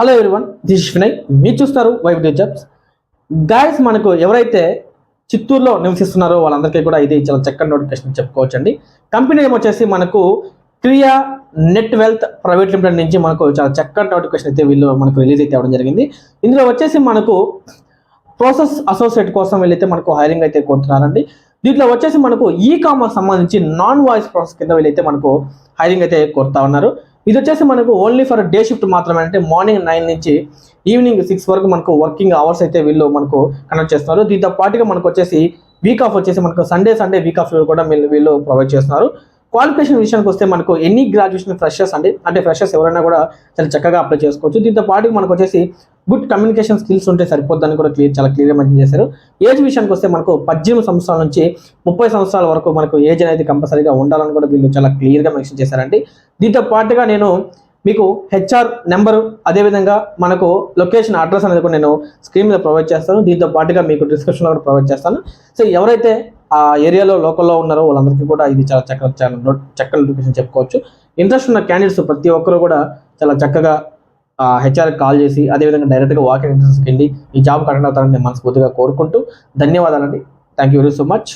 Hello everyone, this is Vinay. మీరు చూస్తారు vibe jobs. Guys, మనకు ఎవరైతే చిత్తూరులో నివసిస్తున్నారో వాళ్ళందరికీ కూడా ఇది చాలా చక్కని నోటిఫికేషన్ చెప్పుకోవచ్చండి. కంపెనీ నేమ్ వచ్చేసి మనకు క్రియా నెట్ వెల్త్ ప్రైవేట్ లిమిటెడ్ నుంచి మనకు చాలా చక్కని నోటిఫికేషన్ అయితే వీళ్ళు మనకు రిలీజ్ అయితే అవ్వడం జరిగింది. ఇందులో వచ్చేసి మనకు ప్రాసెస్ అసోసియేట్ కోసం వీళ్ళైతే మనకు హైరింగ్ అయితే కోరుతున్నారండి. దీంట్లో వచ్చేసి మనకు ఈ కామర్స్ సంబంధించి నాన్ వాయిస్ ప్రాసెస్ కింద వీళ్ళైతే మనకు హైరింగ్ అయితే కోరుతా ఉన్నారు. ఇది వచ్చేసి మనకు ఓన్లీ ఫర్ డే షిఫ్ట్ మాత్రమే, అంటే మార్నింగ్ 9 నుంచి ఈవినింగ్ 6 వరకు మనకు వర్కింగ్ అవర్స్ అయితే వీళ్ళు మనకు కండక్ట్ చేస్తున్నారు. దీంతో పాటుగా మనకు వచ్చేసి వీక్ ఆఫ్ వచ్చేసి మనకు సండే వీక్ ఆఫ్ కూడా వీళ్ళు ప్రొవైడ్ చేస్తున్నారు. క్వాలిఫికేషన్ విషయానికి వస్తే మనకు ఎనీ గ్రాడ్యుయేషన్ ఫ్రెషర్స్ అంటే ఫ్రెషర్స్ ఎవరైనా కూడా చాలా చక్కగా అప్లై చేసుకోవచ్చు. దీంతో పాటు మనకు వచ్చేసి గుడ్ కమ్యూనికేషన్ స్కిల్స్ ఉంటే సరిపోద్దని కూడా చాలా క్లియర్గా మెన్షన్ చేశారు. ఏజ్ విషయానికి వస్తే మనకు 18 సంవత్సరాల నుంచి 30 సంవత్సరాల వరకు మనకు ఏజ్ అనేది కంపల్సరీగా ఉండాలని కూడా వీళ్ళు చాలా క్లియర్గా మెన్షన్ చేశారండి. దీంతో పాటుగా నేను మీకు హెచ్ఆర్ నెంబరు, అదేవిధంగా మనకు లొకేషన్ అడ్రస్ అనేది కూడా నేను స్క్రీన్ మీద ప్రొవైడ్ చేస్తాను. దీంతో పాటుగా మీకు డిస్క్రిప్షన్లో కూడా ప్రొవైడ్ చేస్తాను. సో ఎవరైతే ఆ ఏరియాలో లోకల్లో ఉన్నారో వాళ్ళందరికీ కూడా ఇది చాలా చక్కని నోటిఫికేషన్ చెప్పుకోవచ్చు. ఇంట్రెస్ట్ ఉన్న క్యాండిడేట్స్ ప్రతి ఒక్కరు కూడా చాలా చక్కగా హెచ్ఆర్కి కాల్ చేసి అదేవిధంగా డైరెక్ట్గా వాకింగ్ ఇంటర్వ్యూస్కి వెళ్ళి ఈ జాబ్ అటెండ్ అవుతారని నేను మనస్ఫూర్తిగా కోరుకుంటూ ధన్యవాదాలండి. Thank you very so much.